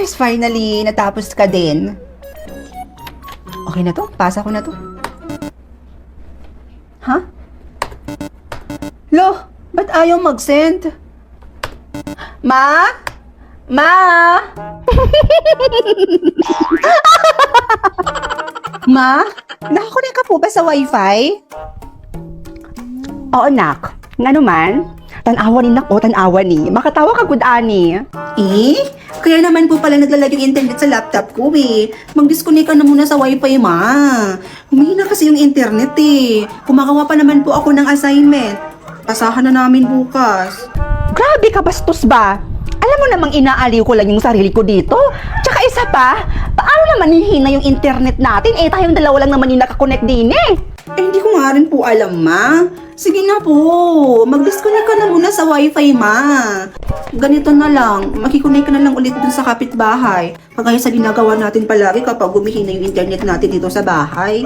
Nice, finally, natapos ka din. Okay na to? Pasa ko na to. Ha? Lo, ba't ayaw mag-send? Ma? Ma? Ma? Nakakunik ka po ba sa wifi? Oo, nak. Nga naman? Tanawa ni nak o tanawa ni. Makatawa ka, good ani. Eh? Kaya naman po pala naglalag yung internet sa laptop ko eh. Mag-disconnect ka na muna sa wifi, ma. Humihina kasi yung internet eh. Kumakawa pa naman po ako ng assignment. Pasahan na namin bukas. Grabe ka, bastos ba? Alam mo namang inaaliw ko lang yung sarili ko dito. Tsaka isa pa, paano naman hihina yung internet natin? Eh, tayong dalawa lang naman yung nakakonect din eh. Eh, hindi ko nga rin po alam, ma. Sige na po, mag-disconnect ka na muna sa wifi, ma. Ganito na lang, makikonnect ka na lang ulit dun sa kapitbahay. Kagaya sa ginagawa natin palagi kapag humihina yung internet natin dito sa bahay.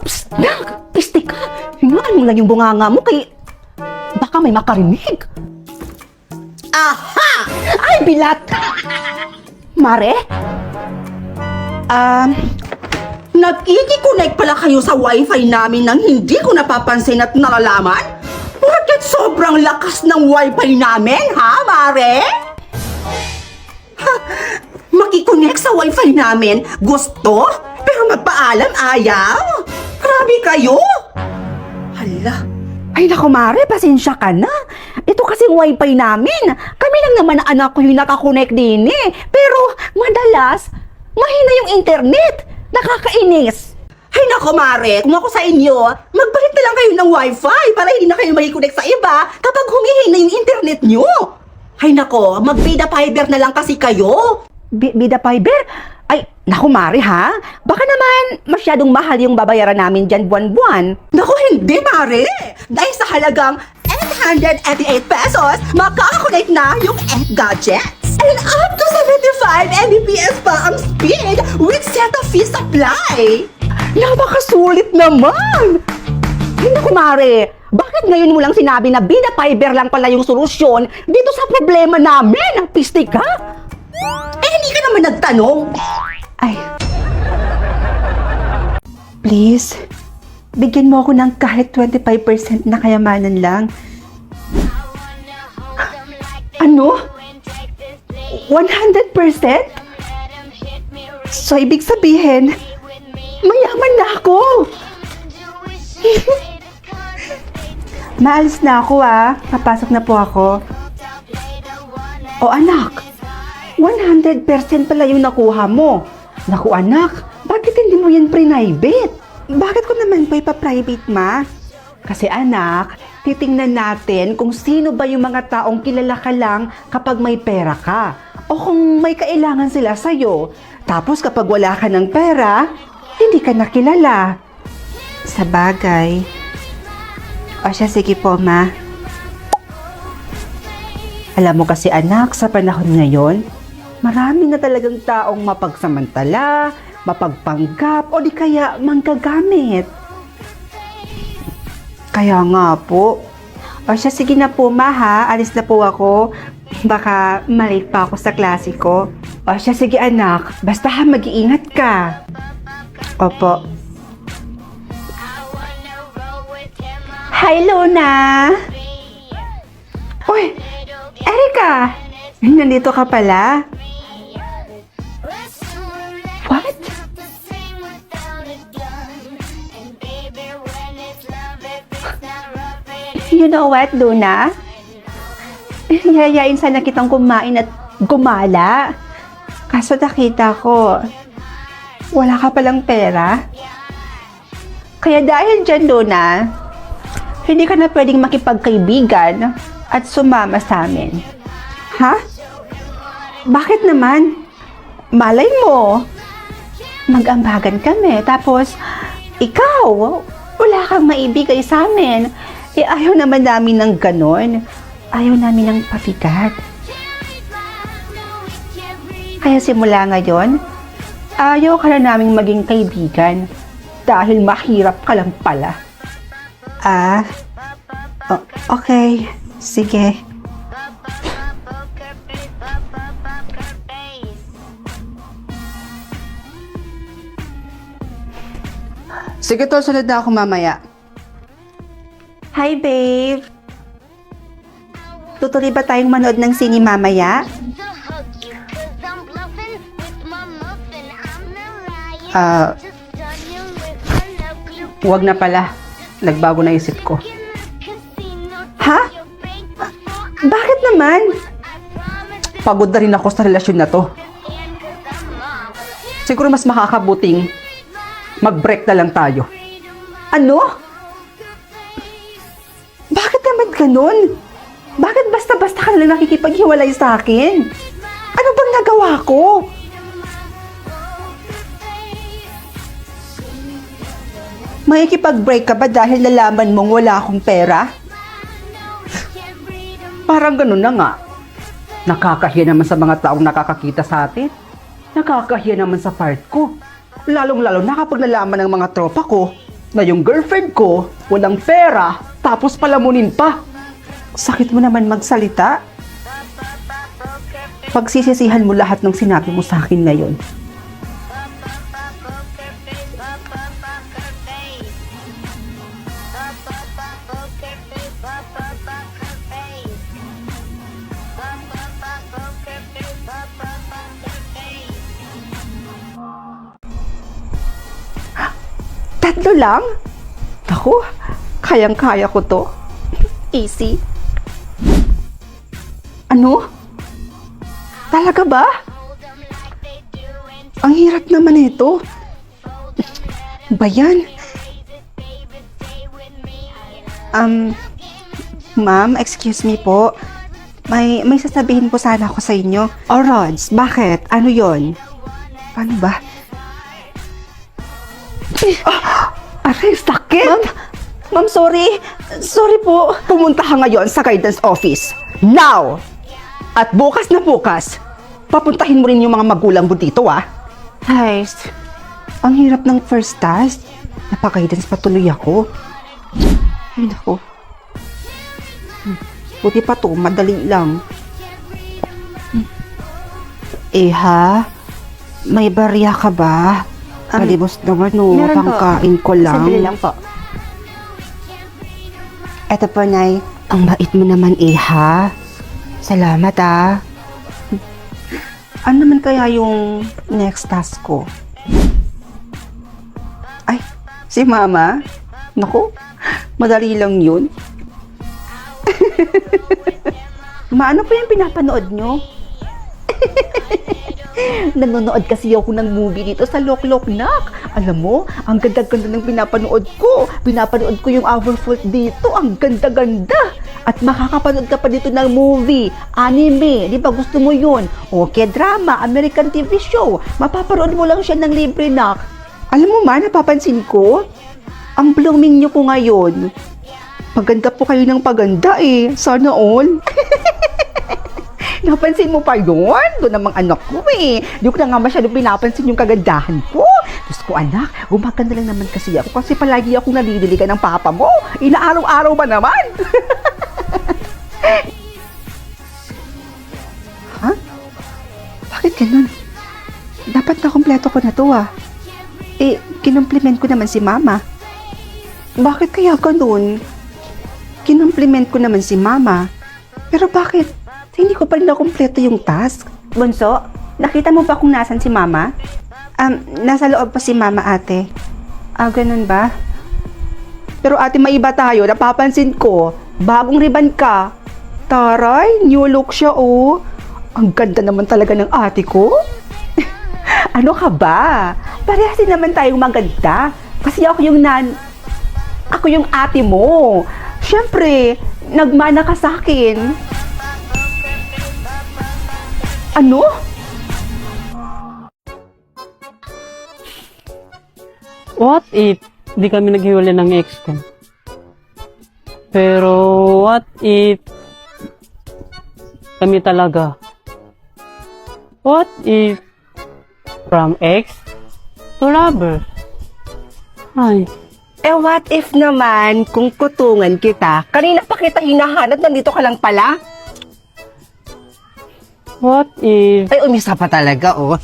Psst, Nak! Piste ka! Hingaan mo lang yung bunganga mo kay... Baka may makarinig. Aha! Ay, bilat! Mare? Nag-i-connect pala kayo sa wifi namin nang hindi ko napapansin at nalalaman? Bakit sobrang lakas ng wifi namin, ha, Mare? Ha, makikonnect sa wifi namin? Gusto? Pero magpaalam ayaw? Grabe kayo! Hala. Ay naku, Mare, pasensya ka na. Ito kasing wifi namin. Kami lang naman na anak ko yung nakakonect din eh. Pero madalas, mahina yung internet. Nakakainis. Ay nako, Mare, kung ako sa inyo, magbalik na lang kayo ng wifi para hindi na kayo makikonnect sa iba kapag humihina yung internet nyo. Ay nako, mag-bida fiber na lang kasi kayo. Bida fiber? Ay, naku, Mare, ha? Baka naman masyadong mahal yung babayaran namin dyan buwan-buwan. Naku, hindi, Mare. Dahil sa halagang 888 pesos, makakakonect na yung gadgets. And up to 75 Mbps pa ang speed with set-off-fee supply. Napakasulit naman! Ay, naku, Mare, bakit ngayon mo lang sinabi na bida fiber lang pala yung solusyon dito sa problema namin? Piste ka? Eh, hindi ka naman nagtanong. Ay. Please, bigyan mo ako ng kahit 25% na kayamanan lang. Ano? 100%? So, ibig sabihin, mayaman na ako. Maalis na ako Papasok na po ako. O anak, 100% pala yung nakuha mo. Naku anak, bakit hindi mo yan private? Bakit ko naman po ipa-private, ma? Kasi anak, titingnan natin kung sino ba yung mga taong kilala ka lang kapag may pera ka. O kung may kailangan sila sa'yo. Tapos kapag wala ka ng pera, hindi ka nakilala. Sa bagay. O siya, sige po, ma. Alam mo kasi anak, sa panahon ngayon, marami na talagang taong mapagsamantala, mapagpanggap, o di kaya manggagamit. Kaya nga po. O siya, sige na po, ma, ha? Alis na po ako. Baka malate pa ako sa klase ko. O siya, sige anak. Basta mag-iingat ka. Opo. Hi, Luna! Uy! Erika! Nandito ka pala? What? You know what, Luna? Yayain sana kitang kumain at gumala. Kaso nakita ko, wala ka palang pera. Kaya dahil dyan, Luna, hindi ka na pwedeng makipagkaibigan at sumama sa amin. Ha? Bakit naman? Malay mo, mag-ambagan kami, tapos ikaw, wala kang maibigay sa amin. Eh, ayaw naman namin ng ganon. Ayaw namin ng pabigat. Kaya simula ngayon, ayaw ka na naming maging kaibigan dahil mahirap ka lang pala. Okay. Sige. Sige, tol, sunod na ako mamaya. Hi, babe. Tutuloy ba tayong manood ng sine mamaya? Huwag na pala. Nagbago na isip ko. Ha? Bakit naman? Pagod na rin ako sa relasyon na to. Siguro mas makakabuting mag-break na lang tayo. Ano? Bakit naman ganun? Bakit basta-basta ka na lang nakikipaghiwalay sa akin? Ano bang nagawa ko? Makikipag-break ka ba dahil nalaman mong wala akong pera? Parang ganun na nga. Nakakahiya naman sa mga taong nakakakita sa atin. Nakakahiya naman sa part ko. Lalong-lalo na kapag nalaman ng mga tropa ko na yung girlfriend ko walang pera tapos palamunin pa. Sakit mo naman magsalita. Pagsisisihan mo lahat ng sinabi mo sa akin ngayon. Tatlo lang? Ako, kayang-kaya ko to. Easy. Ano? Talaga ba? Ang hirap naman ito. Ba yan? Ma'am, excuse me po. May sasabihin po sana ako sa inyo. Oh, Rods, bakit? Ano yon? Paano ba? Aray, sakit! Ma'am, sorry. Sorry po. Pumunta ka ngayon sa guidance office. Now! At bukas na bukas, papuntahin mo rin yung mga magulang mo dito, ah. Guys, ang hirap ng first task. Napaka-guidance patuloy ako. Ay, naku. Buti pa to, madali lang. Ha? May barya ka ba? Kalimos naman, no. Pangkain ko lang. Sandali lang po. Eto po, Nay. Ang bait mo naman, ha? Salamat, Ano naman kaya yung next task ko? Ay, si Mama? Naku, madali lang yun. Maano po yung pinapanood nyo? Nanonood kasi ako ng movie dito sa Lokloknak. Alam mo, ang ganda-ganda ng pinapanood ko. Pinapanood ko yung Our Fault dito. Ang ganda-ganda. At makakapanood ka pa dito ng movie, anime. Di ba gusto mo yun? Okay, drama, American TV show. Mapaparoon mo lang siya ng libre, nak. Alam mo ma, napapansin ko, ang blooming nyo po ngayon. Paganda po kayo ng paganda Sana all. Napansin mo pa yun? Doon namang anak ko Di ko na nga masyadong pinapansin yung kagandahan ko. Diyos ko anak, gumaganda lang naman kasi ako kasi palagi akong nalililigan ng papa mo. Inaaraw-araw ba naman? Ha? Bakit ganun? Dapat na kompleto ko na to kinumplement ko naman si mama. Bakit kaya ganun? Kinumplement ko naman si mama. Pero bakit? Hindi ko pa rin nakompleto yung task. Bunso, nakita mo ba kung nasan si Mama? Nasa loob pa si Mama, ate. Ganun ba? Pero ate, maiba tayo. Napapansin ko, bagong ribbon ka. Taray, new look siya, Ang ganda naman talaga ng ate ko. Ano ka ba? Parehas din naman tayong maganda. Kasi ako yung ate mo. Siyempre, nagmana ka sa akin. Ano? What if di kami naghiwalay ng ex ko? Pero what if kami talaga? What if from ex to lover? Ay, What if naman kung kutungan kita? Kanina pa kita hinahanap, nandito ka lang pala. what if... Ay, umisa pa talaga, What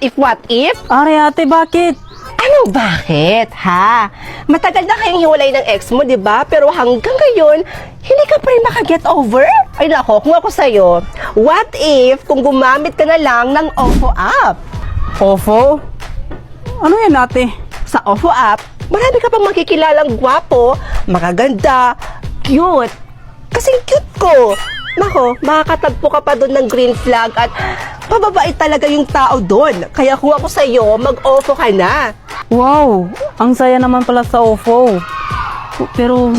if, what if? Are ate, bakit? Ano Anong bakit, ha? Matagal na kayong hiwalay ng ex mo, di ba? Pero hanggang ngayon, hindi ka pa rin makaget over? Ay nako, kung ako sa'yo, what if kung gumamit ka na lang ng OFO app? Ofo? Ano yan ate? Sa OFO app, marami ka pang makikilalang gwapo, makaganda, cute. Kasing cute ko. Nako, makakatagpo ka pa doon ng green flag at pababait talaga yung tao doon. Kaya kung ako sa'yo, mag-OFO ka na. Wow, ang saya naman pala sa Ofo. Pero,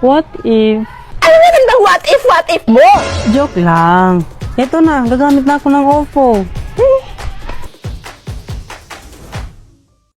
what if? Ano naman ba what if mo? Joke lang. Eto na, gagamit na ako ng Ofo.